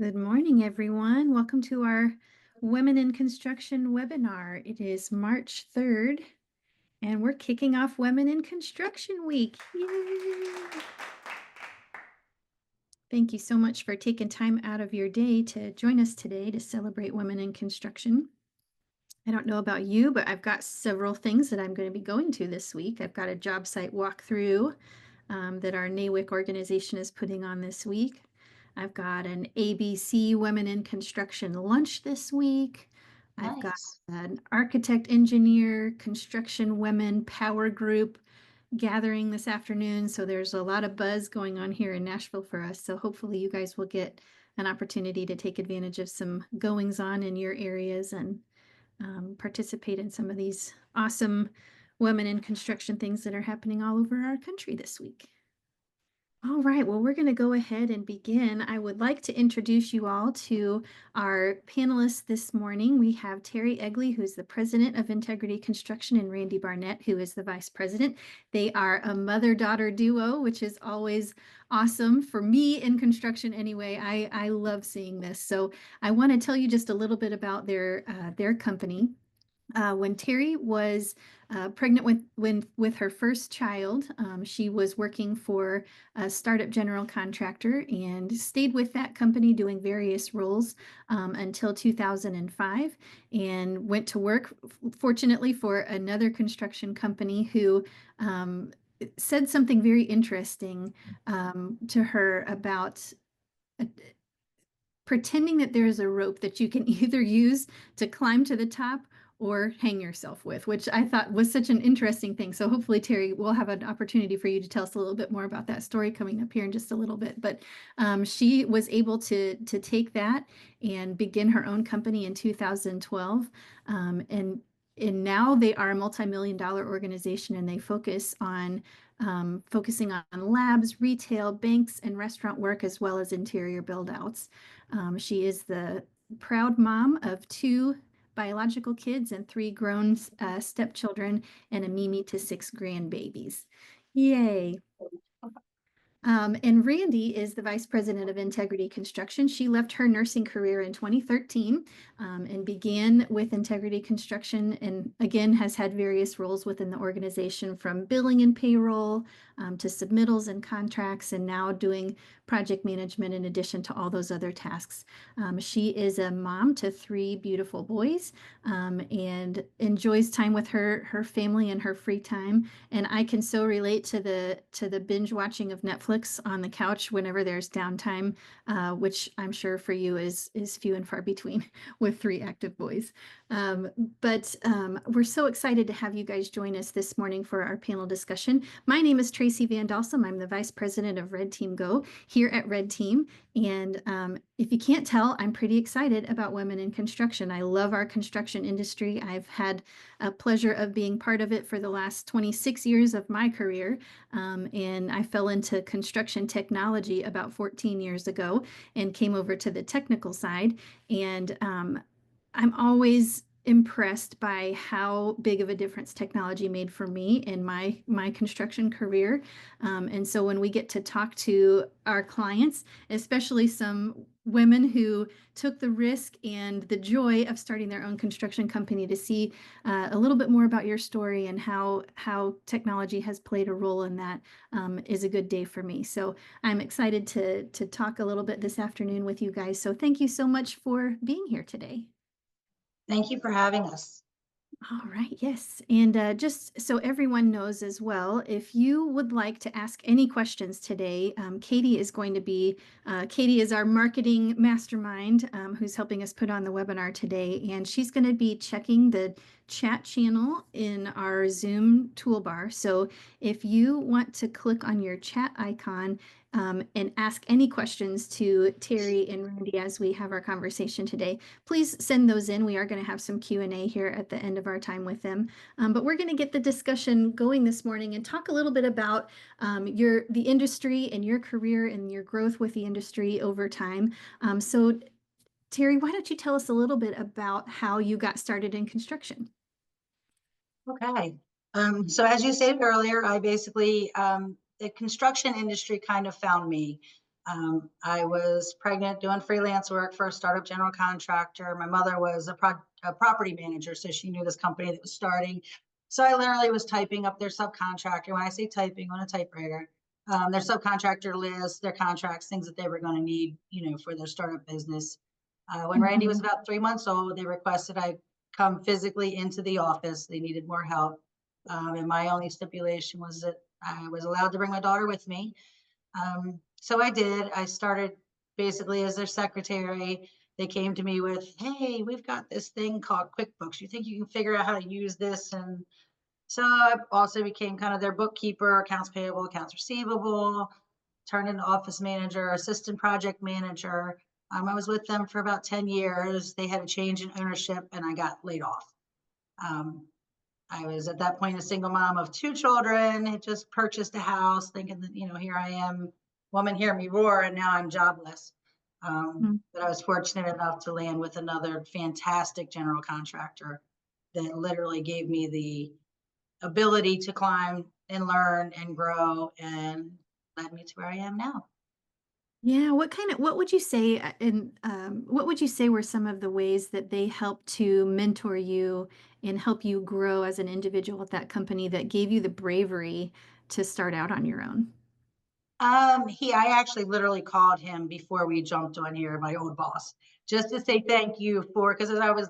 Good morning, everyone. Welcome to our Women in Construction webinar. It is March 3rd, and we're kicking off Women in Construction Week. Yay! Thank you so much for taking time out of your day to join us today to celebrate women in construction. I don't know about you, but I've got several things that I'm going to be going to this week. I've got a job site walkthrough that our NAWIC organization is putting on this week. I've got an ABC Women in Construction lunch this week. I've got an architect, engineer, construction women power group gathering this afternoon. So there's a lot of buzz going on here in Nashville for us. So hopefully you guys will get an opportunity to take advantage of some goings on in your areas and participate in some of these awesome women in construction things that are happening all over our country this week. All right, well, we're going to go ahead and begin. I would like to introduce you all to our panelists this morning. We have Terry Egley, who's the president of Integrity Construction, and Randi Barnett, who is the vice president. They are a mother-daughter duo, which is always awesome for me in construction anyway. I love seeing this. So I want to tell you just a little bit about their company. When Terry was pregnant with her first child, she was working for a startup general contractor and stayed with that company doing various roles until 2005, and went to work, fortunately, for another construction company who said something very interesting to her about pretending that there is a rope that you can either use to climb to the top or hang yourself with, which I thought was such an interesting thing. So hopefully, Terry, we'll have an opportunity for you to tell us a little bit more about that story coming up here in just a little bit. But she was able to take that and begin her own company in 2012. And now they are a multi-million-dollar organization, and they focus on focusing on labs, retail, banks, and restaurant work, as well as interior build-outs. She is the proud mom of 2 biological kids and 3 grown stepchildren, and a Mimi to 6 grandbabies. Yay. And Randi is the vice president of Integrity Construction. She left her nursing career in 2013 and began with Integrity Construction, and again has had various roles within the organization, from billing and payroll to submittals and contracts, and now doing project management in addition to all those other tasks. She is a mom to 3 beautiful boys and enjoys time with her family and her free time. And I can so relate to the binge watching of Netflix on the couch whenever there's downtime, which I'm sure for you is few and far between with 3 active boys. But we're so excited to have you guys join us this morning for our panel discussion. My name is Traci VanDalsem. I'm the vice president of RedTeam Go here at RedTeam. And if you can't tell, I'm pretty excited about women in construction. I love our construction industry. I've had a pleasure of being part of it for the last 26 years of my career. And I fell into construction technology about 14 years ago and came over to the technical side. And I'm always impressed by how big of a difference technology made for me in my construction career. And so when we get to talk to our clients, especially some women who took the risk and the joy of starting their own construction company, to see a little bit more about your story and how technology has played a role in that is a good day for me. So I'm excited to talk a little bit this afternoon with you guys. So thank you so much for being here today. Thank you for having us. All right, yes. And just so everyone knows as well, if you would like to ask any questions today, Katie is going to be, Katie is our marketing mastermind who's helping us put on the webinar today. And she's going to be checking the chat channel in our Zoom toolbar. So if you want to click on your chat icon and ask any questions to Terry and Randi as we have our conversation today, please send those in. We are going to have some Q&A here at the end of our time with them. But we're going to get the discussion going this morning and talk a little bit about the industry and your career and your growth with the industry over time. So Terry, why don't you tell us a little bit about how you got started in construction? Okay. So as you stated earlier, I basically, the construction industry kind of found me. I was pregnant doing freelance work for a startup general contractor. My mother was a property manager, so she knew this company that was starting. So I literally was typing up their subcontractor. When I say typing on a typewriter, their subcontractor list, their contracts, things that they were going to need, for their startup business. When Randy was about 3 months old, they requested I come physically into the office. They needed more help. And my only stipulation was that I was allowed to bring my daughter with me. So I did. I started basically as their secretary. They came to me with, hey, we've got this thing called QuickBooks. You think you can figure out how to use this? And so I also became kind of their bookkeeper, accounts payable, accounts receivable, turned into office manager, assistant project manager. I was with them for about 10 years. They had a change in ownership and I got laid off. I was at that point a single mom of 2 children, had just purchased a house, thinking that, here I am, woman, hear me roar, and now I'm jobless. But I was fortunate enough to land with another fantastic general contractor that literally gave me the ability to climb and learn and grow and led me to where I am now. Yeah, what would you say, what would you say were some of the ways that they helped to mentor you and help you grow as an individual at that company that gave you the bravery to start out on your own? I actually literally called him before we jumped on here, my old boss, just to say thank you because as I was,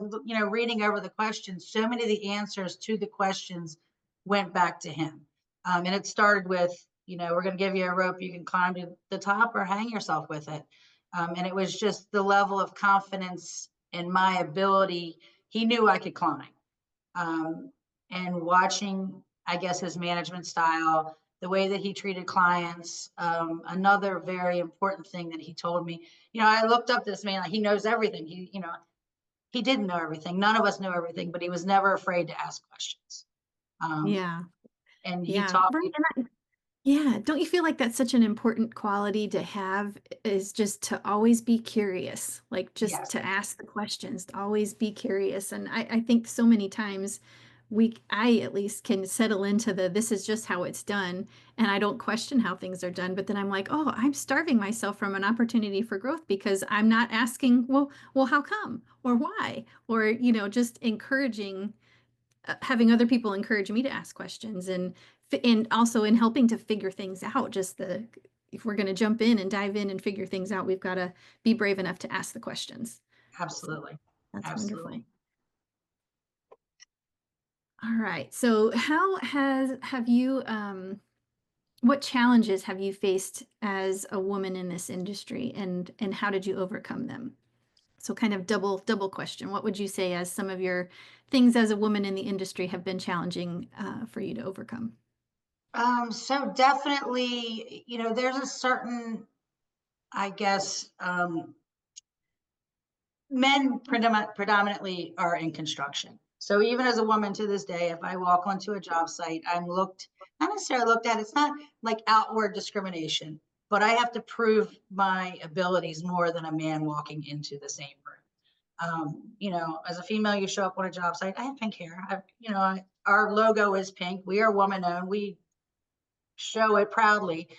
reading over the questions, so many of the answers to the questions went back to him. And it started with, we're going to give you a rope, you can climb to the top or hang yourself with it. And it was just the level of confidence in my ability. He knew I could climb. And watching, I guess, his management style, the way that he treated clients. Another very important thing that he told me, I looked up this man, like he knows everything. He didn't know everything. None of us know everything, but he was never afraid to ask questions. Yeah, And he yeah. taught Right. me. Yeah, don't you feel like that's such an important quality to have is just to always be curious, like just Yes, to ask the questions, to always be curious. And I think so many times I at least can settle into this is just how it's done. And I don't question how things are done. But then I'm like, oh, I'm starving myself from an opportunity for growth because I'm not asking, well, how come or why? Or, just encouraging having other people encourage me to ask questions and also in helping to figure things out. If we're going to jump in and dive in and figure things out, we've got to be brave enough to ask the questions. So absolutely. that's wonderful. Absolutely. All right. So have you what challenges have you faced as a woman in this industry and how did you overcome them? So kind of double question. What would you say as some of your things as a woman in the industry have been challenging for you to overcome? So definitely, there's a certain, I guess, men predominantly are in construction. So even as a woman to this day, if I walk onto a job site, not necessarily looked at, it's not like outward discrimination, but I have to prove my abilities more than a man walking into the same room. As a female, you show up on a job site, I have pink hair. Our logo is pink. We are woman owned. We show it proudly.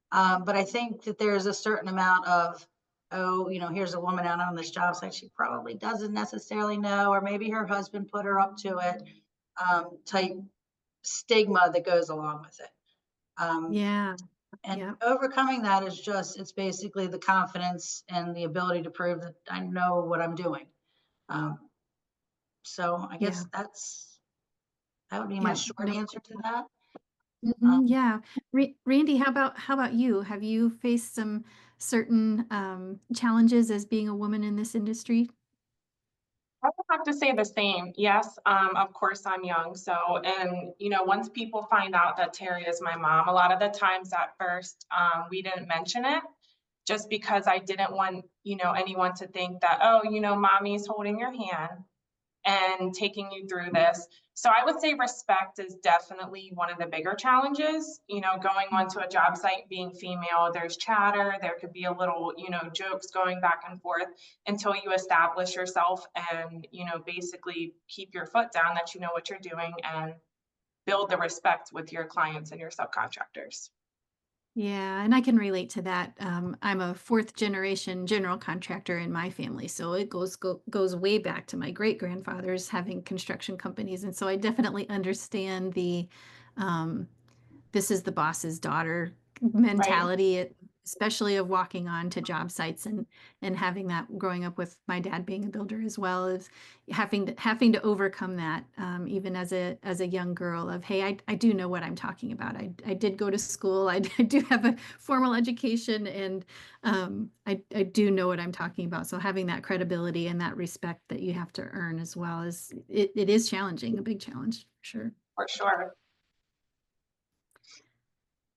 But I think that there's a certain amount of, oh, here's a woman out on this job site. She probably doesn't necessarily know, or maybe her husband put her up to it, type stigma that goes along with it. Yeah. And Yeah. overcoming that it's basically the confidence and the ability to prove that I know what I'm doing. Um, so I Yeah. guess that would be my Yeah. short No. answer to that. Um, Yeah. Randy, how about you? Have you faced some certain challenges as being a woman in this industry? I would have to say the same. Yes, of course I'm young. So, and once people find out that Terry is my mom, a lot of the times at first, we didn't mention it just because I didn't want, anyone to think that, oh, mommy's holding your hand and taking you through this. So I would say respect is definitely one of the bigger challenges. Going onto a job site, being female, there's chatter, there could be a little, jokes going back and forth until you establish yourself and, basically keep your foot down that you know what you're doing and build the respect with your clients and your subcontractors. Yeah, and I can relate to that. I'm a fourth generation general contractor in my family, so it goes way back to my great grandfathers having construction companies, and so I definitely understand the um, this is the boss's daughter Right. mentality, especially of walking on to job sites and having that growing up with my dad being a builder as well, is having to overcome that even as a young girl of, hey, I do know what I'm talking about. I did go to school. I do have a formal education, and I do know what I'm talking about. So having that credibility and that respect that you have to earn as well is it is challenging, a big challenge for sure. For sure.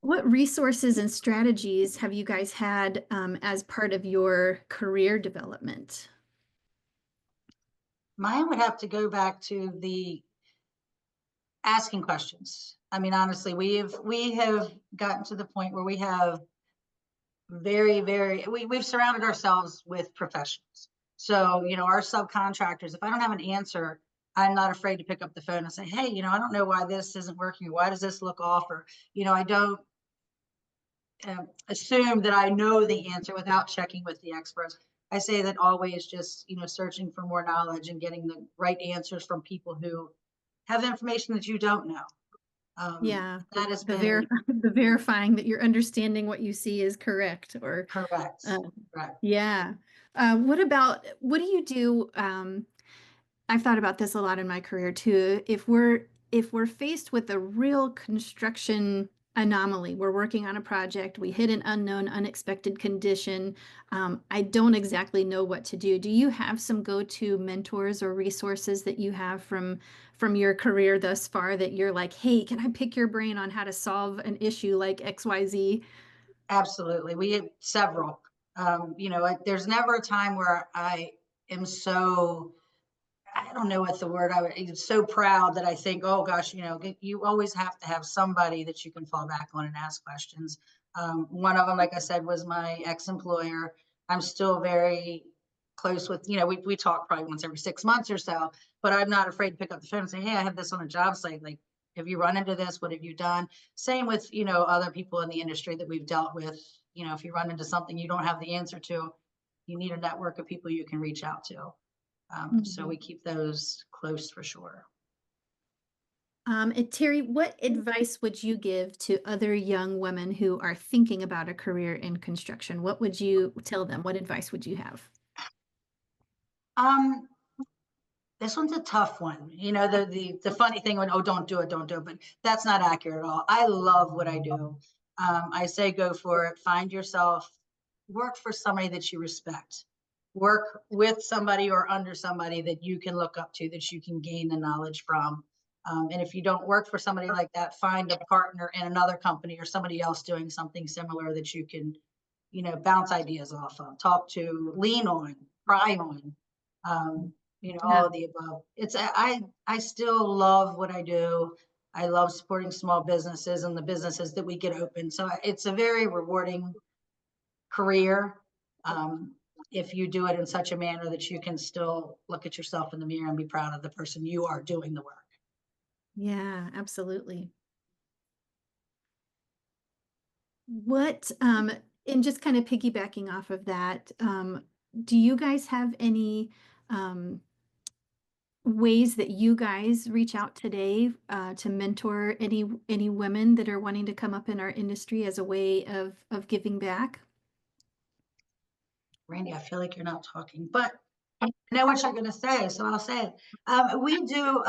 What resources and strategies have you guys had as part of your career development? Mine would have to go back to the asking questions. I mean, honestly, we have gotten to the point where we have we've surrounded ourselves with professionals. So, our subcontractors, if I don't have an answer, I'm not afraid to pick up the phone and say, hey, I don't know why this isn't working. Why does this look off? Or, I don't assume that I know the answer without checking with the experts. I say that always just, searching for more knowledge and getting the right answers from people who have information that you don't know. Yeah, That has the been the verifying that you're understanding what you see is correct, or correct. uh, Correct. yeah. What do you do? I've thought about this a lot in my career too. If we're faced with a real construction anomaly, we're working on a project, we hit an unknown, unexpected condition. I don't exactly know what to do. Do you have some go-to mentors or resources that you have from your career thus far that you're like, hey, can I pick your brain on how to solve an issue like XYZ? Absolutely. We have several. There's never a time where I am so, I don't know what the word I would, it's so proud that I think, oh gosh, you always have to have somebody that you can fall back on and ask questions. One of them, like I said, was my ex-employer. I'm still very close with, we talk probably once every 6 months or so, but I'm not afraid to pick up the phone and say, hey, I have this on a job site. Like, have you run into this? What have you done? Same with, other people in the industry that we've dealt with. If you run into something you don't have the answer to, you need a network of people you can reach out to. So Mhm. we keep those close for sure. And Terry, what advice would you give to other young women who are thinking about a career in construction? What would you tell them? What advice would you have? Um, this one's a tough one. The funny thing when, oh, don't do it, but that's not accurate at all. I love what I do. I say go for it. Find yourself, work for somebody that you respect. Work with somebody or under somebody that you can look up to, that you can gain the knowledge from. And if you don't work for somebody like that, find a partner in another company or somebody else doing something similar that you can, bounce ideas off of, talk to, lean on, cry on. Yeah. All of the above. I still love what I do. I love supporting small businesses and the businesses that we get open. So it's a very rewarding career. Um, if you do it in such a manner that you can still look at yourself in the mirror and be proud of the person you are doing the work. Yeah, absolutely. What, and just kind of piggybacking off of that, do you guys have any um, ways that you guys reach out today to mentor any women that are wanting to come up in our industry as a way of giving back? Randy, I feel like you're not talking, but I know what you're going to say, so I'll say it. We do,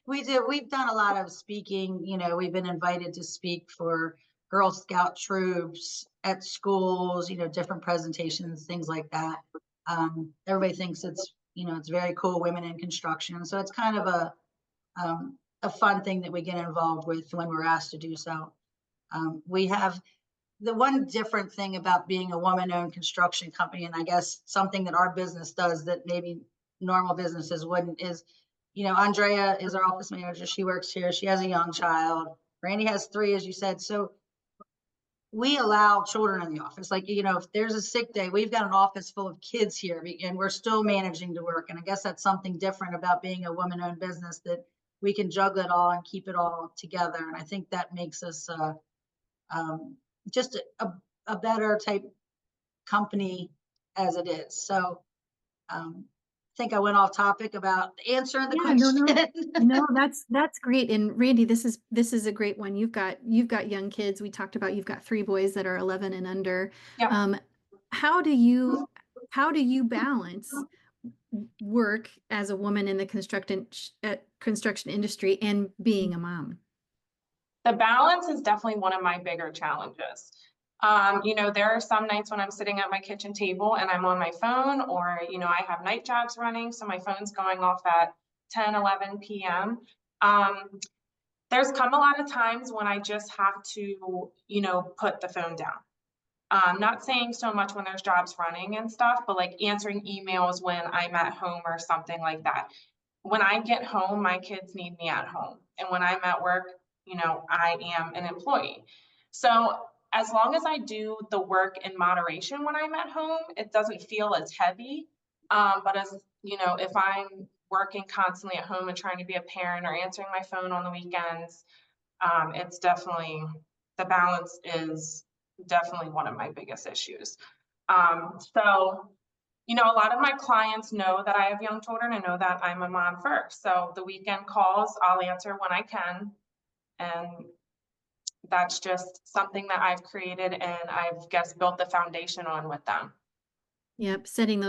we've done a lot of speaking. We've been invited to speak for Girl Scout troops at schools, different presentations, things like that. Everybody thinks it's very cool, women in construction. So it's kind of a fun thing that we get involved with when we're asked to do so. We have the one different thing about being a woman-owned construction company, and I guess something that our business does that maybe normal businesses wouldn't, is, Andrea is our office manager. She works here. She has a young child. Randy has 3, as you said. So we allow children in the office. Like, if there's a sick day, we've got an office full of kids here and we're still managing to work. And I guess that's something different about being a woman-owned business, that we can juggle it all and keep it all together. And I think that makes us, just a better type company as it is. So I think I went off topic about answering the question. No, that's great. And Randi, this is a great one. You've got young kids. We talked about you've got 3 boys that are 11 and under. Yeah. How do you balance work as a woman in the construction industry and being a mom? The balance is definitely one of my bigger challenges. You know, there are some nights when I'm sitting at my kitchen table and I'm on my phone, or, you know, I have night jobs running, so my phone's going off at 10, 11 p.m. There's come a lot of times when I just have to, you know, put the phone down. Not saying so much when there's jobs running and stuff, but like answering emails when I'm at home or something like that. When I get home, my kids need me at home. And when I'm at work, you know, I am an employee. So as long as I do the work in moderation when I'm at home, it doesn't feel as heavy. But as you know, if I'm working constantly at home and trying to be a parent or answering my phone on the weekends, it's definitely, the balance is definitely one of my biggest issues. So, you know, a lot of my clients know that I have young children and know that I'm a mom first. So the weekend calls, I'll answer when I can. And that's just something that I've created and I've built the foundation on with them. Yep, putting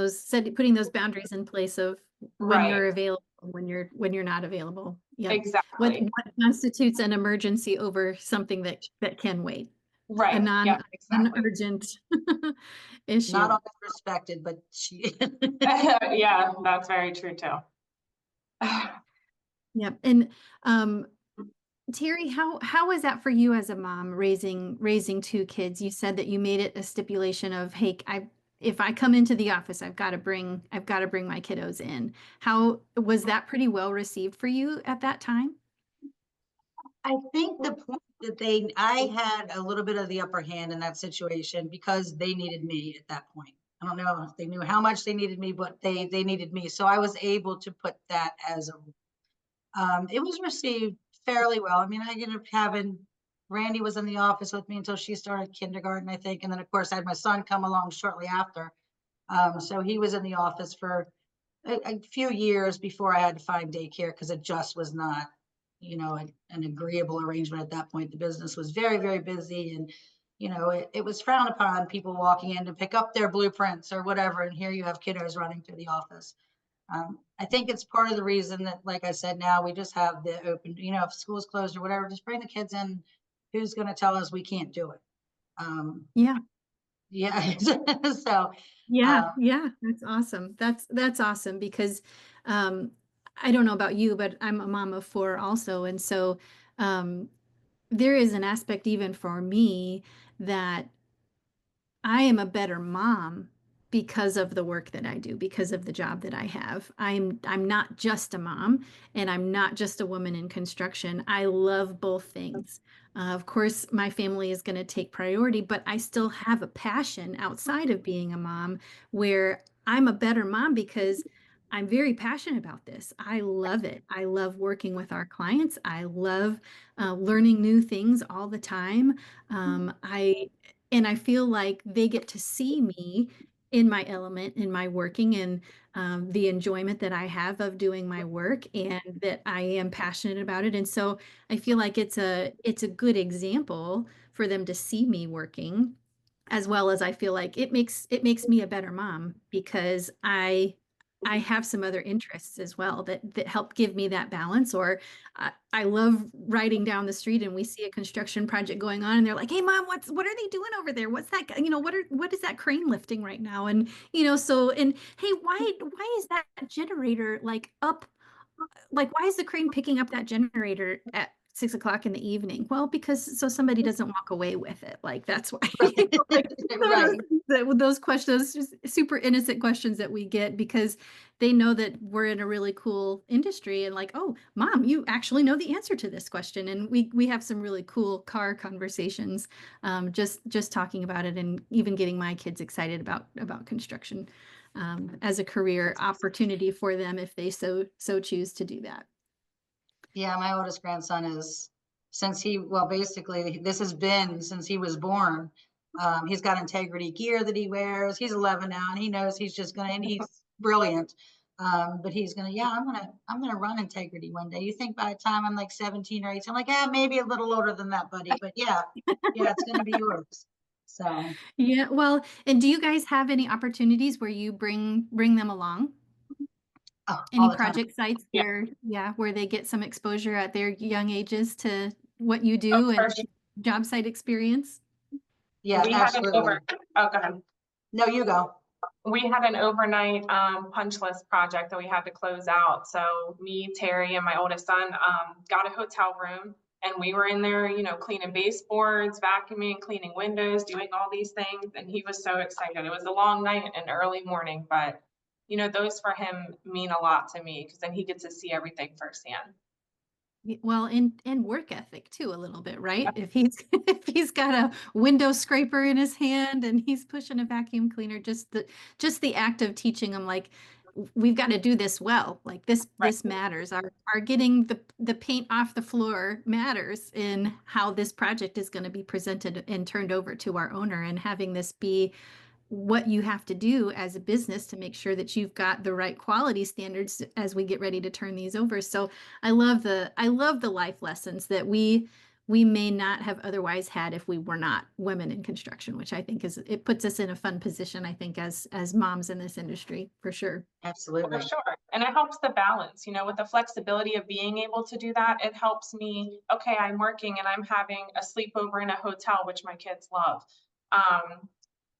those boundaries in place of when you're available, when you're not available. Yeah. Exactly. What constitutes an emergency over something that can wait? Right. A non-urgent issue. Not always respected, but she. Yeah, that's very true too. Yep. And Terry, how was that for you as a mom raising 2 kids? You said that you made it a stipulation of, hey, if I come into the office, I've got to bring my kiddos in. How was that pretty well received for you at that time? I think the point that I had a little bit of the upper hand in that situation because they needed me at that point. I don't know if they knew how much they needed me, but they needed me. So I was able to put that as it was received fairly well. I mean, I ended up having, Randi was in the office with me until she started kindergarten, I think. And then of course I had my son come along shortly after. So he was in the office for a few years before I had to find daycare because it just was not, you know, an agreeable arrangement at that point. The business was very, very busy, and you know, it was frowned upon people walking in to pick up their blueprints or whatever, and here you have kiddos running through the office. I think it's part of the reason that, like I said, now we just have the open, you know, if school's closed or whatever, just bring the kids in. Who's going to tell us we can't do it? Yeah. Yeah. So yeah, that's awesome. That's awesome because I don't know about you, but I'm a mom of 4 also. And so there is an aspect even for me that I am a better mom because of the work that I do, because of the job that I have. I'm not just a mom and I'm not just a woman in construction. I love both things. Of course, my family is going to take priority, but I still have a passion outside of being a mom where I'm a better mom because I'm very passionate about this. I love it. I love working with our clients. I love learning new things all the time. I feel like they get to see me in my element, in my working, and the enjoyment that I have of doing my work, and that I am passionate about it. And so I feel like it's a good example for them to see me working, as well as I feel like it makes me a better mom because I have some other interests as well that help give me that balance. Or I love riding down the street and we see a construction project going on and they're like, "Hey mom, what are they doing over there? What's that? You know, what is that crane lifting right now?" And you know, so, and hey, why is that generator like up? Like, why is the crane picking up that generator at 6 o'clock in the evening? Well, because so somebody doesn't walk away with it. Like, that's why. Like, right. those questions, just super innocent questions that we get because they know that we're in a really cool industry and like, oh, mom, you actually know the answer to this question. And we have some really cool car conversations, just talking about it and even getting my kids excited about construction. As a career opportunity for them if they so choose to do that. Yeah, my oldest grandson is well, basically, this has been since he was born. He's got integrity gear that he wears. He's 11 now, and he knows he's just gonna, and he's brilliant. But he's gonna, yeah, I'm gonna run integrity one day. You think by the time I'm like 17 or 18, I'm like, yeah, maybe a little older than that, buddy. But yeah, it's gonna be yours. So Yeah, well, and do you guys have any opportunities where you bring them along? all Any the time. project sites Yeah. where they get some exposure at their young ages to what you Oh, do and for sure. job site experience? Yeah, We had an absolutely. oh, go ahead. No, you go. We had an overnight punch list project that we had to close out. So me, Terry, and my oldest son got a hotel room, and we were in there, you know, cleaning baseboards, vacuuming, cleaning windows, doing all these things. And he was so excited. It was a long night and early morning, but you know, those for him mean a lot to me because then he gets to see everything firsthand. Well, and work ethic too, a little bit, right? If he's if he's got a window scraper in his hand and he's pushing a vacuum cleaner, just the act of teaching him, like, we've got to do this well. Like this Right. matters. Our getting the paint off the floor matters in how this project is going to be presented and turned over to our owner, and having this be what you have to do as a business to make sure that you've got the right quality standards as we get ready to turn these over. So I love the life lessons that we may not have otherwise had if we were not women in construction, which I think it puts us in a fun position, I think, as moms in this industry, for sure. Absolutely. For sure. And it helps the balance, you know, with the flexibility of being able to do that. It helps me, okay, I'm working and I'm having a sleepover in a hotel, which my kids love.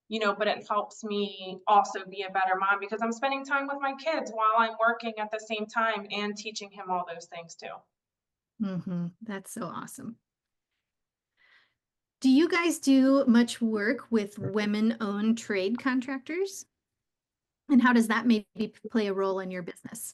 You know, but it helps me also be a better mom because I'm spending time with my kids while I'm working at the same time and teaching him all those things too. That's so awesome. Do you guys do much work with women-owned trade contractors? And how does that maybe play a role in your business?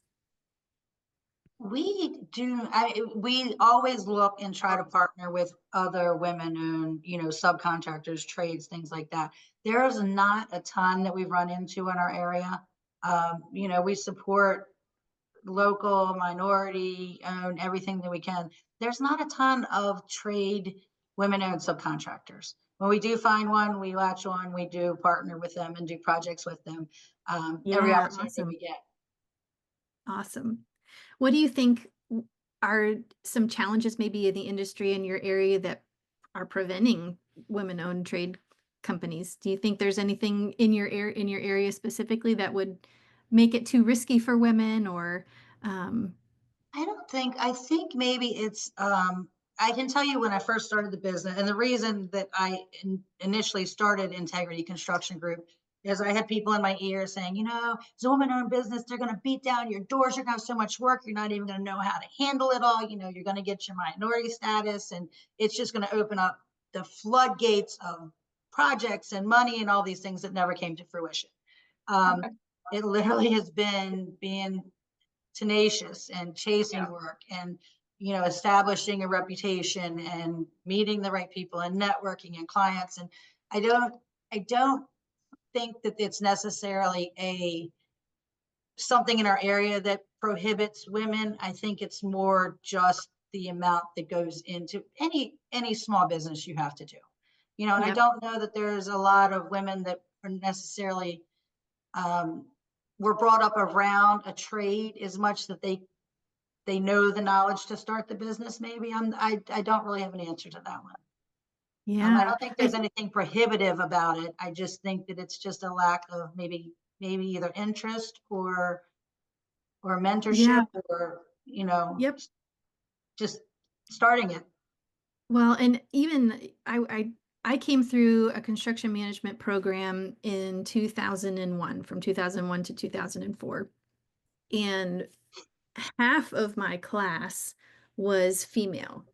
We do. We always look and try to partner with other women-owned, you know, subcontractors, trades, things like that. There's not a ton that we've run into in our area. You know, we support local, minority owned, everything that we can. There's not a ton of trade women-owned subcontractors. When we do find one, we latch on, we do partner with them and do projects with them every Yeah, opportunity awesome. we get. Awesome. What do you think are some challenges maybe in the industry in your area that are preventing women-owned trade companies? Do you think there's anything in your area specifically that would make it too risky for women, or I think maybe it's, I can tell you when I first started the business, and the reason that I initially started Integrity Construction Group is I had people in my ear saying, you know, it's a woman-owned business. They're going to beat down your doors. You're going to have so much work. You're not even going to know how to handle it all. You know, you're going to get your minority status, and it's just going to open up the floodgates of projects and money and all these things that never came to fruition. It literally has been being tenacious and chasing work and, you know, establishing a reputation and meeting the right people and networking and clients. And I don't think that it's necessarily something in our area that prohibits women. I think it's more just the amount that goes into any small business you have to do, you know. And I don't know that there's a lot of women that are necessarily were brought up around a trade as much that they know the knowledge to start the business. Maybe I don't really have an answer to that one. I don't think there's anything prohibitive about it. I just think that it's just a lack of maybe either interest or mentorship or, you know, just starting it. Well, and even I came through a construction management program in 2001, from 2001 to 2004. And half of my class was female,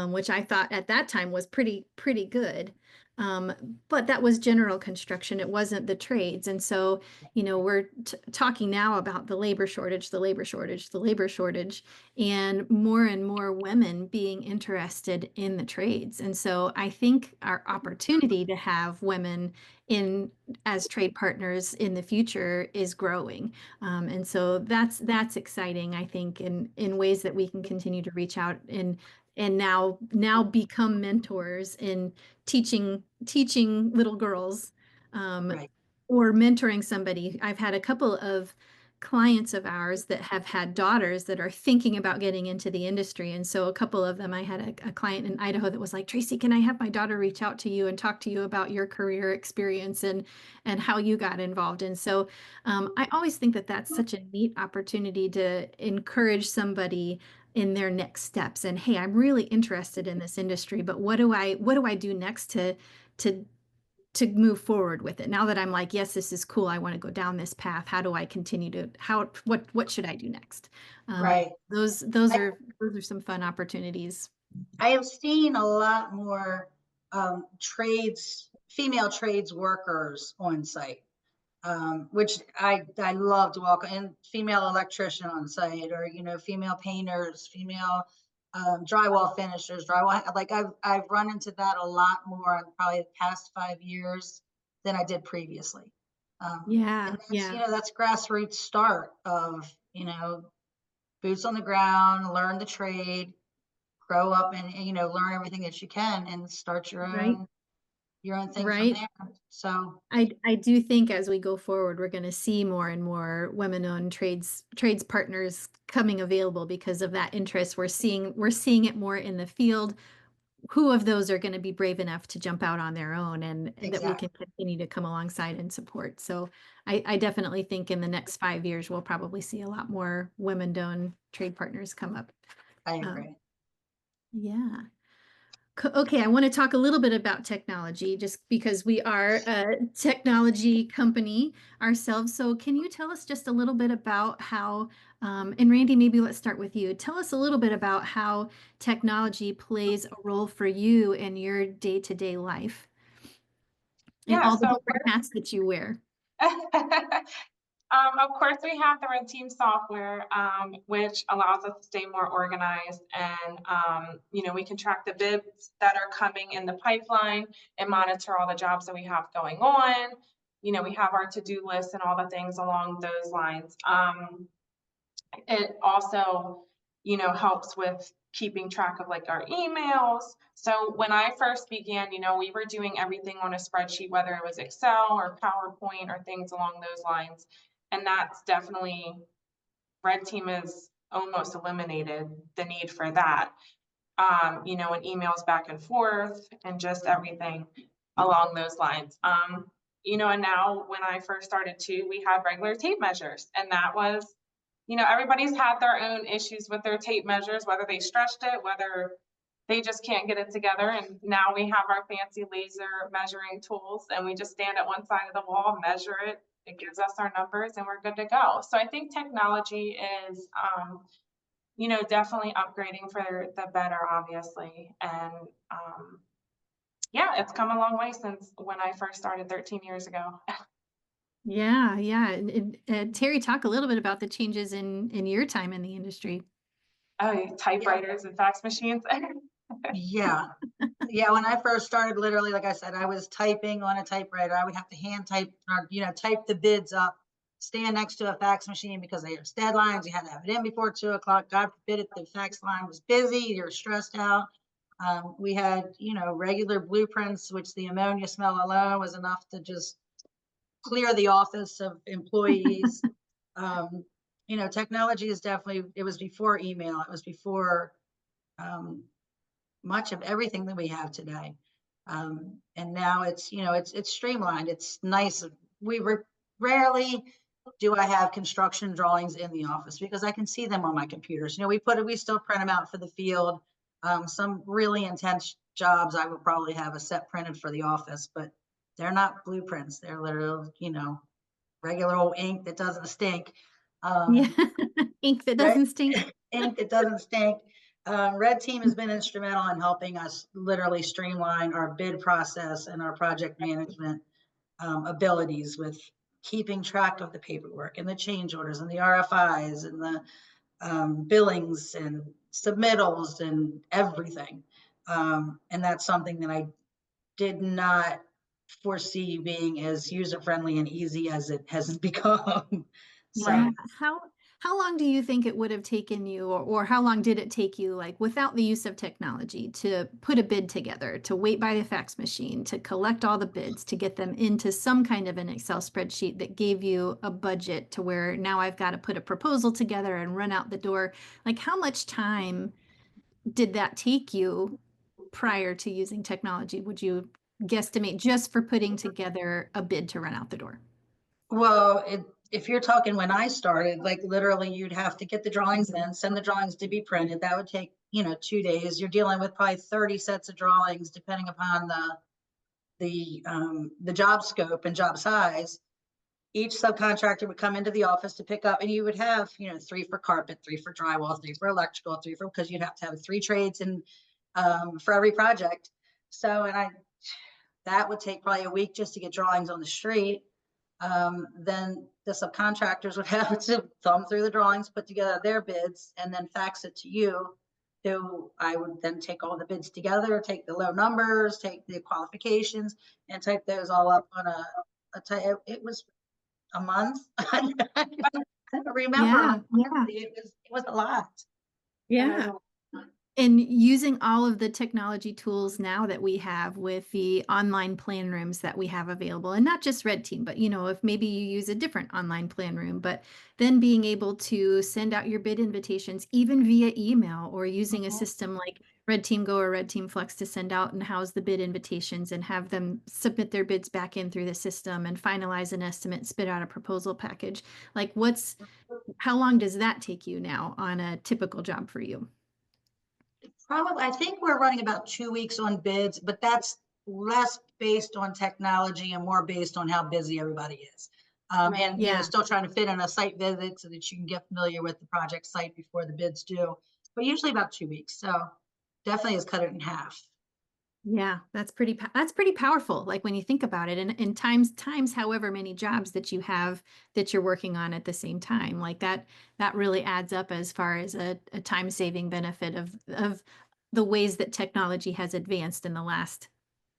which I thought at that time was pretty good. But that was general construction. It wasn't the trades. And so, you know, we're talking now about the labor shortage, and more women being interested in the trades. And so I think our opportunity to have women as trade partners in the future is growing. And so that's exciting, I think, in ways that we can continue to reach out and now become mentors in teaching little girls, Right. or mentoring somebody. I've had a couple of clients of ours that have had daughters that are thinking about getting into the industry. And so a couple of them, I had a client in Idaho that was like, Traci, can I have my daughter reach out to you and talk to you about your career experience and how you got involved? And so I always think that that's such a neat opportunity to encourage somebody in their next steps. And hey, I'm really interested in this industry, but what do I do next to move forward with it? Now that I'm like, yes, this is cool, I want to go down this path. How do I continue to, what should I do next? Right. Those are some fun opportunities. I have seen a lot more female trades workers on site, which I love to welcome, and female electrician on site, or, you know, female painters, female drywall finishers, like I've run into that a lot more in probably the past 5 years than I did previously. Yeah, and that's, yeah. you know, that's grassroots start of, you know, boots on the ground, learn the trade, grow up and, you know, learn everything that you can and start your Right. own thing from Right. there. So I do think as we go forward, we're going to see more and more women-owned trades partners coming available because of that interest. We're seeing it more in the field. Who of those are going to be brave enough to jump out on their own, and that we can continue to come alongside and support? So I definitely think in the next 5 years, we'll probably see a lot more women-owned trade partners come up. I agree. Yeah. Okay, I want to talk a little bit about technology just because we are a technology company ourselves. So can you tell us just a little bit about how, and Randi, maybe let's start with you. Tell us a little bit about how technology plays a role for you in your day-to-day life and Yeah, all the so different hats that you wear. of course, we have the RedTeam software, which allows us to stay more organized, and you know, we can track the bids that are coming in the pipeline and monitor all the jobs that we have going on. You know, we have our to-do list and all the things along those lines. It also, you know, helps with keeping track of like our emails. So when I first began, you know, we were doing everything on a spreadsheet, whether it was Excel or PowerPoint or things along those lines. And that's definitely, RedTeam has almost eliminated the need for that. You know, and emails back and forth and just everything along those lines. You know, and now when I first started too, we had regular tape measures, and that was, you know, everybody's had their own issues with their tape measures, whether they stretched it, whether they just can't get it together. And now we have our fancy laser measuring tools, and we just stand at one side of the wall, measure it, it gives us our numbers, and we're good to go. So I think technology is, you know, definitely upgrading for the better, obviously. And yeah, it's come a long way since when I first started 13 years ago. Yeah, yeah. And Terry, talk a little bit about the changes in your time in the industry. Oh, typewriters and fax machines. Yeah. Yeah. When I first started, literally, like I said, I was typing on a typewriter. I would have to hand type, or, you know, type the bids up, stand next to a fax machine because there's deadlines. You had to have it in before 2 o'clock. God forbid if the fax line was busy, you're stressed out. We had, you know, regular blueprints, which the ammonia smell alone was enough to just clear the office of employees. You know, technology is definitely, it was before email. It was before much of everything that we have today. And now it's, you know, it's streamlined. It's nice. Rarely do I have construction drawings in the office because I can see them on my computers. You know, we still print them out for the field. Some really intense jobs, I would probably have a set printed for the office, but they're not blueprints. They're literally, you know, regular old ink that doesn't stink. Yeah, ink that doesn't stink. Ink that doesn't stink. RedTeam has been instrumental in helping us literally streamline our bid process and our project management abilities with keeping track of the paperwork and the change orders and the RFIs and the billings and submittals and everything. And that's something that I did not foresee being as user-friendly and easy as it has become. So Yeah. How long do you think it would have taken you, or how long did it take you, like without the use of technology, to put a bid together, to wait by the fax machine, to collect all the bids, to get them into some kind of an Excel spreadsheet that gave you a budget to where now I've got to put a proposal together and run out the door? Like, how much time did that take you prior to using technology, would you guesstimate, just for putting together a bid to run out the door? Well, if you're talking when I started, like literally you'd have to get the drawings in, send the drawings to be printed. That would take, 2 days. You're dealing with probably 30 sets of drawings, depending upon the job scope and job size. Each subcontractor would come into the office to pick up, and you would have, 3 for carpet, 3 for drywall, 3 for electrical, 3 for, because you'd have to have 3 trades and for every project. So, that would take probably a week just to get drawings on the street. Then the subcontractors would have to thumb through the drawings, put together their bids, and then fax it to you. Who I would then take all the bids together, take the low numbers, take the qualifications, and type those all up on it was a month. I don't remember. Yeah. It was a lot. Yeah. And using all of the technology tools now that we have with the online plan rooms that we have available, and not just RedTeam, but if maybe you use a different online plan room, but then being able to send out your bid invitations even via email, or using a system like RedTeam Go or RedTeam Flex to send out and house the bid invitations and have them submit their bids back in through the system and finalize an estimate, spit out a proposal package. Like, how long does that take you now on a typical job for you? Probably, I think we're running about 2 weeks on bids, but that's less based on technology and more based on how busy everybody is. And still trying to fit in a site visit so that you can get familiar with the project site before the bids due. But usually about 2 weeks. So definitely has cut it in half. Yeah, that's pretty powerful. Like, when you think about it, and times however many jobs that you have that you're working on at the same time, like that really adds up as far as a time saving benefit of the ways that technology has advanced in the last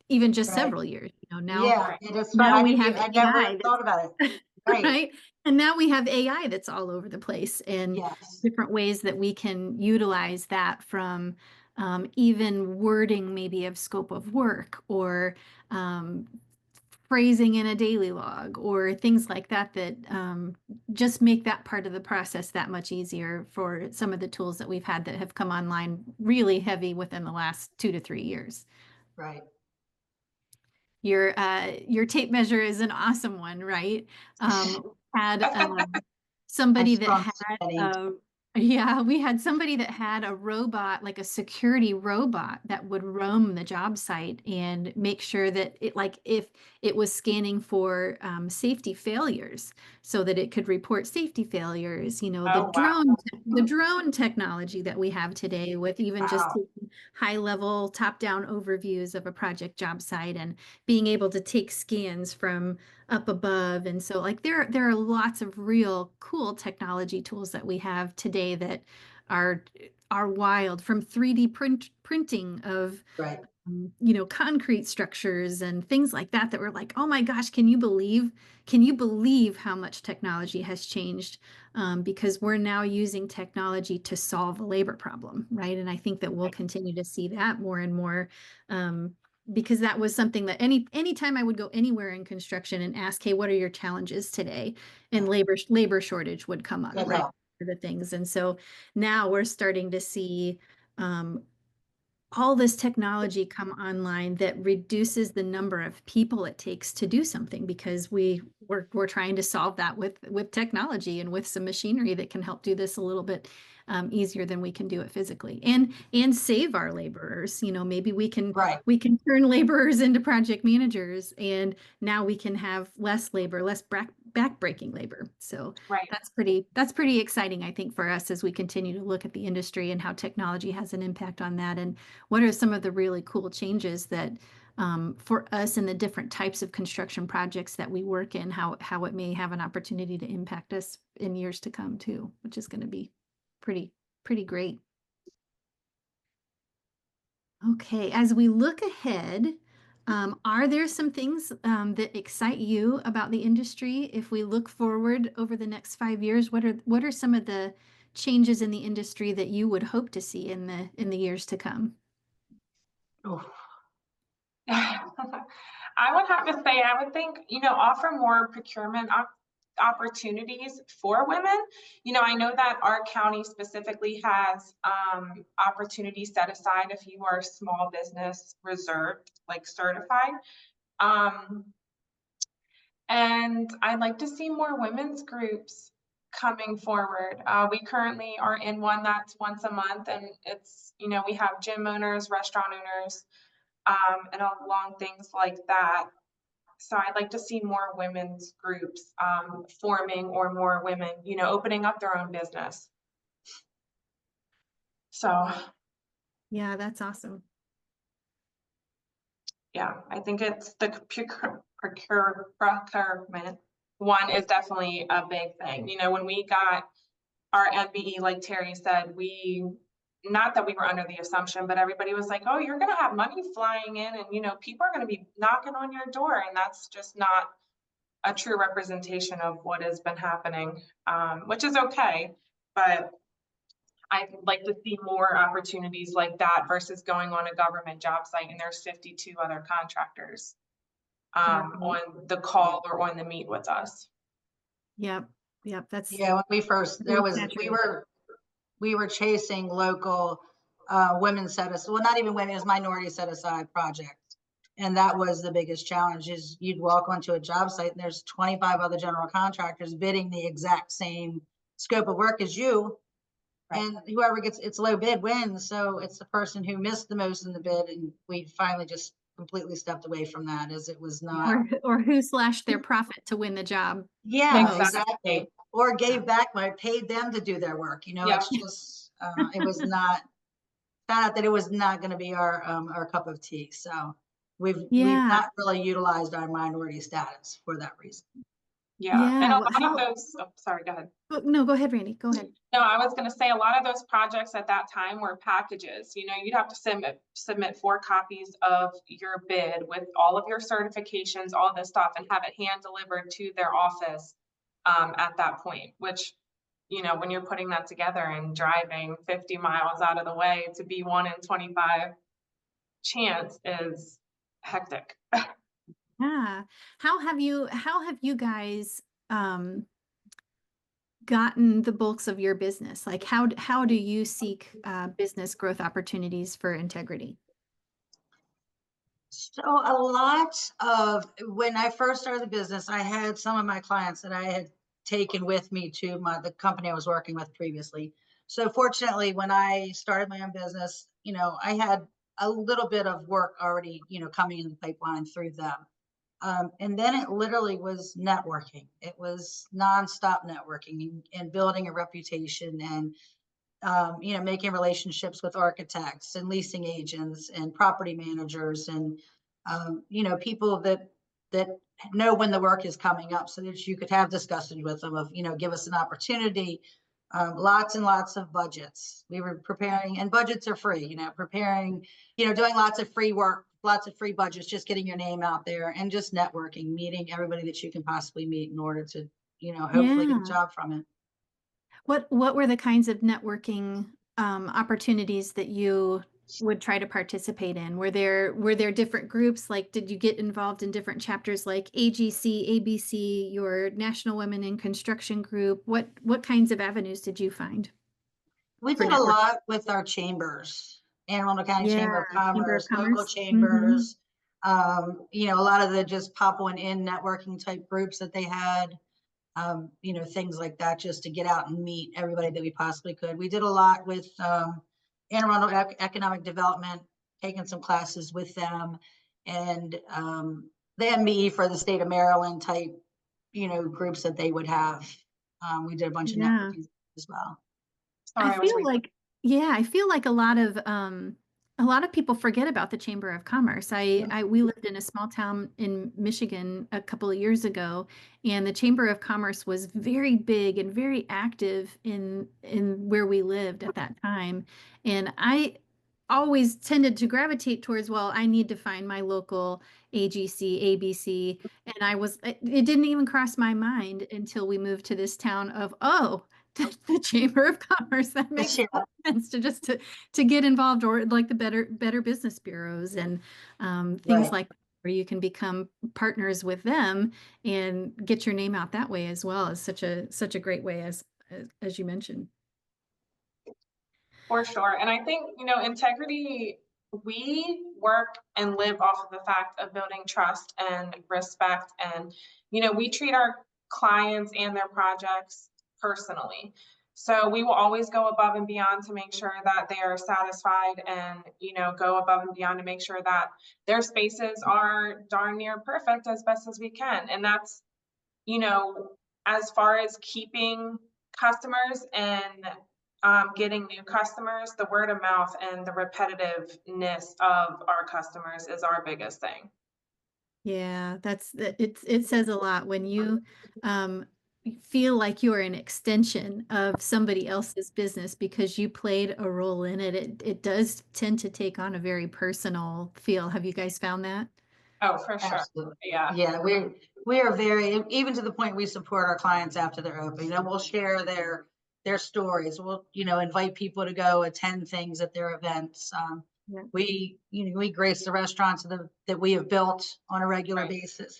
even just several years. Yeah, it is. Now we I have never AI thought about it. Right. right? And now we have AI that's all over the place, and Yes. different ways that we can utilize that, from even wording maybe of scope of work, or phrasing in a daily log, or things like that, that just make that part of the process that much easier for some of the tools that we've had that have come online really heavy within the last 2 to 3 years. Right. Your tape measure is an awesome one, right? Had somebody that had we had somebody that had a robot, like a security robot, that would roam the job site and make sure that if it was scanning for safety failures, so that it could report safety failures. The drone technology that we have today, with even just taking high level top down overviews of a project job site and being able to take scans from up above. And so, like, there are lots of real cool technology tools that we have today that are wild, from 3D printing of concrete structures and things like that we're like, oh my gosh, can you believe how much technology has changed? Because we're now using technology to solve a labor problem, right? And I think that we'll continue to see that more and more, because that was something that anytime I would go anywhere in construction and ask, hey, what are your challenges today? And labor shortage would come up, right? The things. And so now we're starting to see all this technology come online that reduces the number of people it takes to do something, because we're trying to solve that with technology and with some machinery that can help do this a little bit easier than we can do it physically, and save our laborers. Maybe we can turn laborers into project managers, and now we can have less labor, less back-breaking labor. So that's pretty exciting, I think, for us, as we continue to look at the industry and how technology has an impact on that, and what are some of the really cool changes that for us in the different types of construction projects that we work in, how it may have an opportunity to impact us in years to come too, which is going to be pretty great. Okay, as we look ahead, Are there some things that excite you about the industry? If we look forward over the next 5 years, what are some of the changes in the industry that you would hope to see in the years to come? Oof. I would have to say, I would think, offer more procurement opportunities for women. I know that our county specifically has opportunities set aside if you are small business reserved, like certified. And I'd like to see more women's groups coming forward. We currently are in one that's once a month, and it's, we have gym owners, restaurant owners, and along things like that. So I'd like to see more women's groups forming, or more women, opening up their own business. So Yeah, that's awesome. yeah, I think it's the procurement one is definitely a big thing. When we got our MBE, like Terry said, not that we were under the assumption, but everybody was like, oh, you're going to have money flying in, and people are going to be knocking on your door, and that's just not a true representation of what has been happening, which is okay, but I'd like to see more opportunities like that versus going on a government job site and there's 52 other contractors on the call or on the meet with us. Yep. That's Yeah, when we first, we were chasing local women set aside, well, not even women, it was minority set aside projects. And that was the biggest challenge, is you'd walk onto a job site and there's 25 other general contractors bidding the exact same scope of work as you. And whoever gets its low bid wins. So it's the person who missed the most in the bid. And we finally just completely stepped away from that, as it was not. Or who slashed their profit to win the job. Yeah, exactly. Or gave back, paid them to do their work. It's just, it was not, found out that it was not going to be our cup of tea. So we've not really utilized our minority status for that reason. Yeah. And a lot of those, sorry, go ahead. No, go ahead, Randi, go ahead. No, I was going to say a lot of those projects at that time were packages. You'd have to submit 4 copies of your bid with all of your certifications, all this stuff, and have it hand delivered to their office at that point, which, when you're putting that together and driving 50 miles out of the way to be 1 in 25 chance is hectic. Yeah. How have you guys gotten the bulks of your business? Like how do you seek business growth opportunities for Integrity? So a lot of, when I first started the business, I had some of my clients that I had taken with me to the company I was working with previously. So fortunately, when I started my own business, I had a little bit of work already, coming in the pipeline through them. And then it literally was networking. It was nonstop networking and building a reputation, and making relationships with architects and leasing agents and property managers, and people that know when the work is coming up, so that you could have discussions with them of, give us an opportunity. Lots and lots of budgets. We were preparing, and budgets are free, preparing, doing lots of free work, lots of free budgets, just getting your name out there and just networking, meeting everybody that you can possibly meet in order to, hopefully get a job from it. What were the kinds of networking opportunities that you would try to participate in? Were there different groups? Like, did you get involved in different chapters like AGC, ABC, your National Women in Construction group? What kinds of avenues did you find? We did a lot with our chambers, Anne Arundel County Chamber of Commerce, local chambers, a lot of the just pop one in networking type groups that they had, things like that, just to get out and meet everybody that we possibly could. We did a lot with Anne Arundel Economic Development, taking some classes with them, and the MBE for the state of Maryland type, groups that they would have. We did a bunch of networking as well. I feel like a lot of people forget about the Chamber of Commerce. We lived in a small town in Michigan a couple of years ago, and the Chamber of Commerce was very big and very active in where we lived at that time. And always tended to gravitate towards, well, I need to find my local AGC, ABC. And it didn't even cross my mind until we moved to this town of, oh, the Chamber of Commerce. That makes Yeah. sense to get involved, or like the better business bureaus and things Right. like that, where you can become partners with them and get your name out that way as well. Is such a great way as you mentioned. For sure. And I think, integrity, we work and live off of the fact of building trust and respect. And, we treat our clients and their projects personally. So we will always go above and beyond to make sure that they are satisfied and, go above and beyond to make sure that their spaces are darn near perfect as best as we can. And that's, as far as keeping customers and getting new customers, the word of mouth and the repetitiveness of our customers is our biggest thing. Yeah, it says a lot when you feel like you're an extension of somebody else's business because you played a role in it. It does tend to take on a very personal feel. Have you guys found that? Oh, for sure. Absolutely. Yeah. Yeah, we are very, even to the point we support our clients after they're open. We'll share their stories. We'll, invite people to go attend things at their events. Yeah. We grace the restaurants that we have built on a regular Right. basis.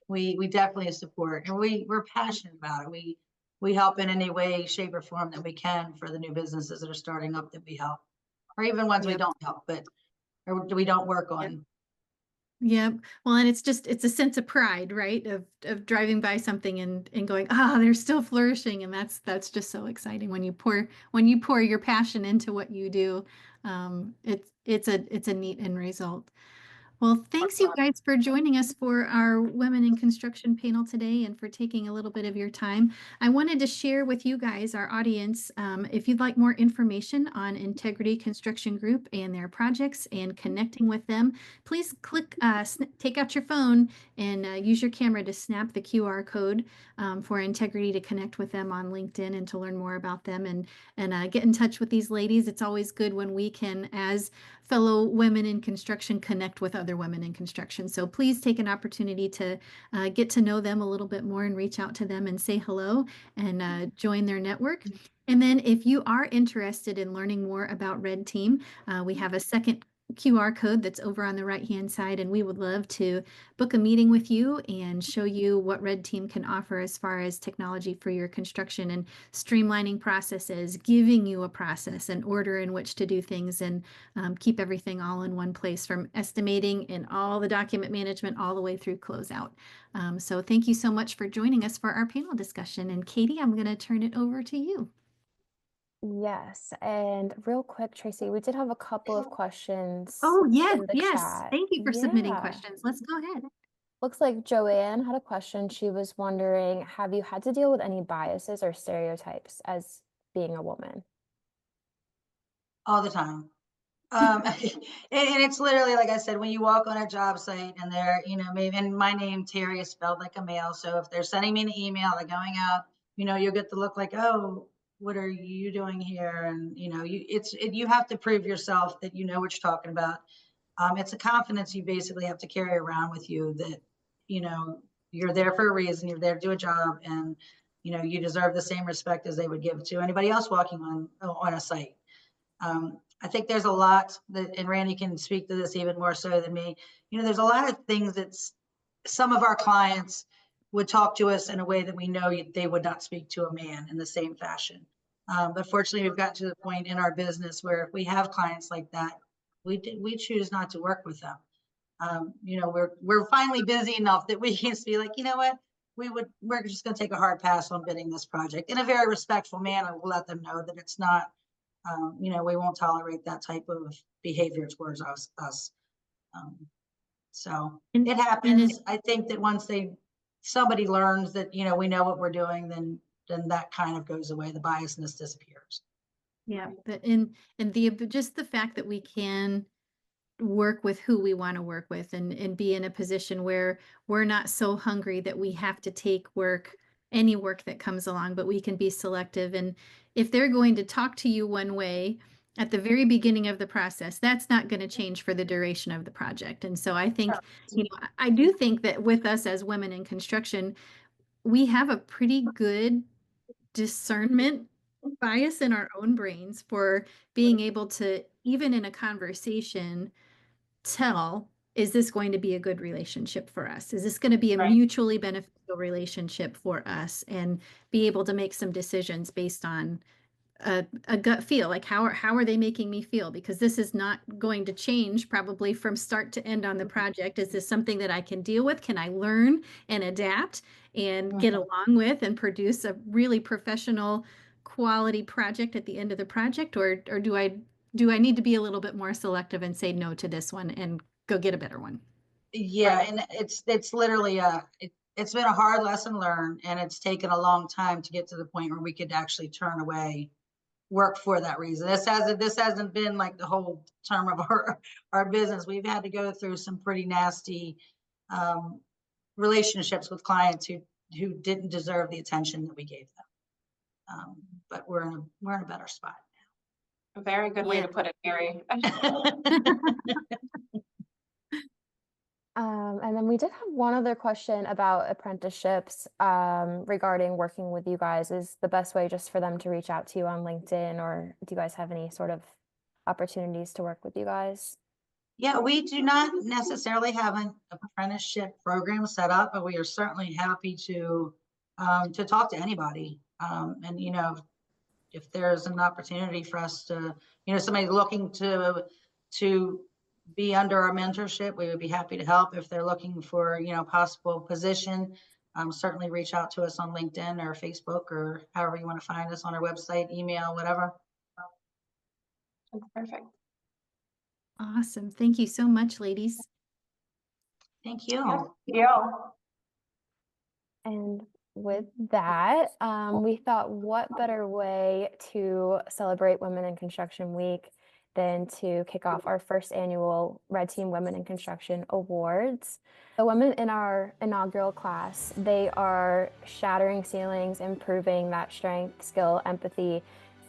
We definitely support, and we're passionate about it. We help in any way, shape, or form that we can for the new businesses that are starting up that we help, or even ones we Yep. don't help, or we don't work on. Yep. Yeah. Well, and it's a sense of pride, right? Of driving by something and going, they're still flourishing. And that's just so exciting when you pour your passion into what you do. It's a neat end result. Well, thanks you guys for joining us for our Women in Construction panel today and for taking a little bit of your time. I wanted to share with you guys, our audience, if you'd like more information on Integrity Construction Group and their projects and connecting with them, please take out your phone and use your camera to snap the QR code for Integrity to connect with them on LinkedIn and to learn more about them and get in touch with these ladies. It's always good when we can, as fellow women in construction, connect with other women in construction. So please take an opportunity to get to know them a little bit more and reach out to them and say hello and join their network. And then if you are interested in learning more about RedTeam, we have a second QR code that's over on the right-hand side, and we would love to book a meeting with you and show you what RedTeam can offer as far as technology for your construction and streamlining processes, giving you a process and order in which to do things, and keep everything all in one place, from estimating and all the document management all the way through closeout. So thank you so much for joining us for our panel discussion. And Katie, I'm going to turn it over to you. Yes, and real quick, Traci, we did have a couple of questions Oh, yes, in the yes. chat. Thank you for submitting Yeah. questions. Let's go ahead. Looks like Joanne had a question. She was wondering, have you had to deal with any biases or stereotypes as being a woman? All the time. And it's literally, like I said, when you walk on a job site and they're, maybe, and my name, Terry, is spelled like a male. So if they're sending me an email, they're going out, you'll get the look like, oh, what are you doing here? And, you have to prove yourself that you know what you're talking about. It's a confidence you basically have to carry around with you that, you're there for a reason, you're there to do a job, and, you deserve the same respect as they would give to anybody else walking on a site. I think there's a lot that, and Randi can speak to this even more so than me, there's a lot of things that some of our clients would talk to us in a way that we know they would not speak to a man in the same fashion. But fortunately, we've gotten to the point in our business where if we have clients like that, we choose not to work with them. We're finally busy enough that we can be like, you know what, we're just going to take a hard pass on bidding this project in a very respectful manner. We'll let them know that it's not, we won't tolerate that type of behavior towards us. So it happens. I think that once somebody learns that, we know what we're doing, then that kind of goes away. The biasness disappears. Yeah, and just the fact that we can work with who we want to work with and be in a position where we're not so hungry that we have to take any work that comes along, but we can be selective. And if they're going to talk to you one way at the very beginning of the process, that's not going to change for the duration of the project. And so I think, I do think that with us as women in construction, we have a pretty good discernment bias in our own brains for being able to, even in a conversation, tell, is this going to be a good relationship for us? Is this going to be a Right. mutually beneficial relationship for us? And be able to make some decisions based on a gut feel, like how are they making me feel? Because this is not going to change probably from start to end on the project. Is this something that I can deal with? Can I learn and adapt and get along with and produce a really professional quality project at the end of the project? Or do I need to be a little bit more selective and say no to this one and go get a better one? Yeah, Right. and it's literally it's been a hard lesson learned, and it's taken a long time to get to the point where we could actually turn away work for that reason. This hasn't been like the whole term of our business. We've had to go through some pretty nasty relationships with clients who didn't deserve the attention that we gave them. But we're in a better spot A very good way Yeah. to put it, Jerri. And then we did have one other question about apprenticeships regarding working with you guys. Is the best way just for them to reach out to you on LinkedIn, or do you guys have any sort of opportunities to work with you guys? Yeah, we do not necessarily have an apprenticeship program set up, but we are certainly happy to talk to anybody. And if there's an opportunity for us to, somebody looking to be under our mentorship, we would be happy to help. If they're looking for, possible position, certainly reach out to us on LinkedIn or Facebook or however you want to find us on our website, email, whatever. That's perfect. Awesome. Thank you so much, ladies. Thank you. Thank you. And with that, we thought, what better way to celebrate Women in Construction Week than to kick off our first annual Red Team Women in Construction Awards. The women in our inaugural class, they are shattering ceilings, improving that strength, skill, empathy,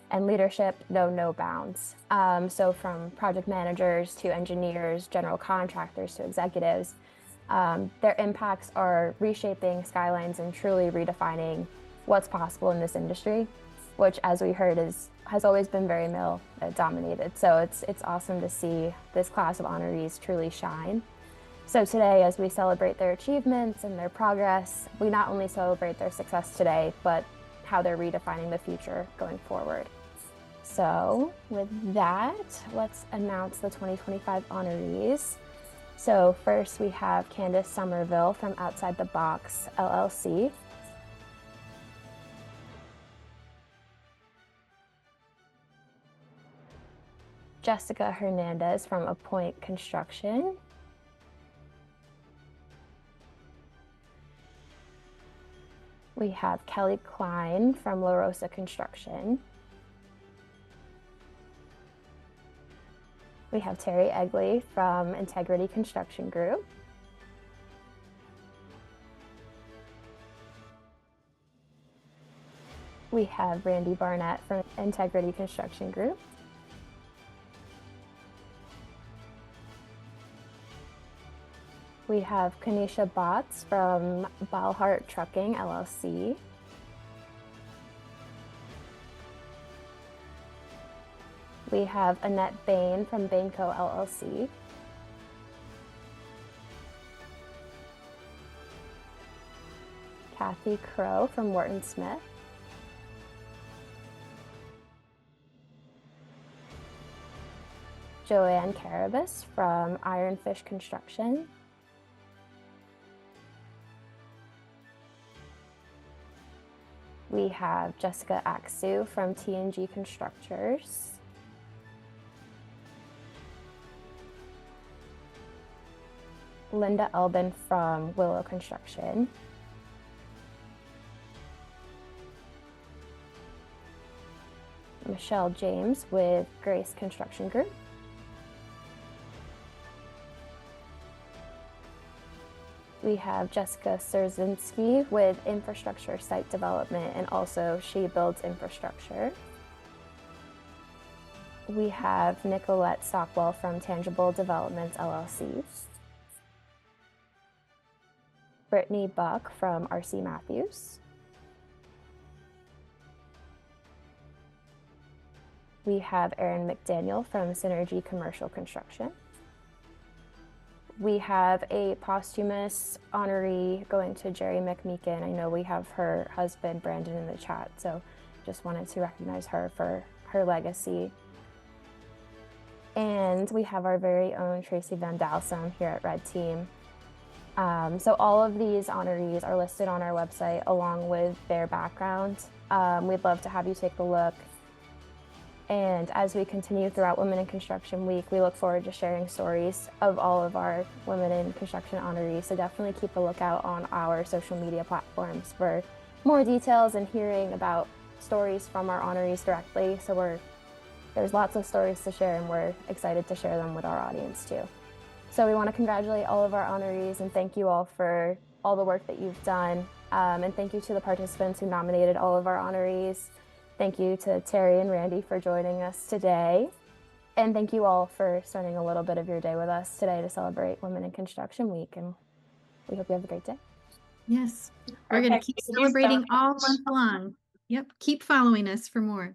and leadership know no bounds. So from project managers to engineers, general contractors to executives, their impacts are reshaping skylines and truly redefining what's possible in this industry, which, as we heard, has always been very male dominated. So it's awesome to see this class of honorees truly shine. So today, as we celebrate their achievements and their progress, we not only celebrate their success today, but how they're redefining the future going forward. So with that, let's announce the 2025 honorees. So first we have Candice Somerville from Outside the Box, LLC. Jessica Hernandez from Apoint Construction. We have Kelly Klein from Roza Construction. We have Terry Egley from Integrity Construction Group. We have Randi Barnett from Integrity Construction Group. We have Kanisha Botts from Balhart Trucking, LLC. We have Annette Bain from Bainco, LLC. Kathy Crow from Wharton Smith. Joanne Carabas from Ironfish Construction. We have Jessica Aksu from T&G Constructors. Linda Elbin from Willow Construction. Michelle James with Grace Construction Group. We have Jessica Szerzinski with Infrastructure Site Development, and also she builds infrastructure. We have Nicolette Stockwell from Tangible Developments LLC. Brittany Buck from RC Matthews. We have Erin McDaniel from Synergy Commercial Construction. We have a posthumous honoree going to Jerri MacMeekin. I know we have her husband, Brandon, in the chat, so just wanted to recognize her for her legacy. And we have our very own Traci VanDalsem here at RedTeam. So all of these honorees are listed on our website along with their background. We'd love to have you take a look. And as we continue throughout Women in Construction Week, we look forward to sharing stories of all of our Women in Construction honorees. So definitely keep a lookout on our social media platforms for more details and hearing about stories from our honorees directly. So there's lots of stories to share, and we're excited to share them with our audience too. So we want to congratulate all of our honorees and thank you all for all the work that you've done. And thank you to the participants who nominated all of our honorees. Thank you to Terry and Randy for joining us today. And thank you all for spending a little bit of your day with us today to celebrate Women in Construction Week. And we hope you have a great day. Yes, we're going to Perfect. keep Thank you so celebrating all much. month long. Yep, keep following us for more.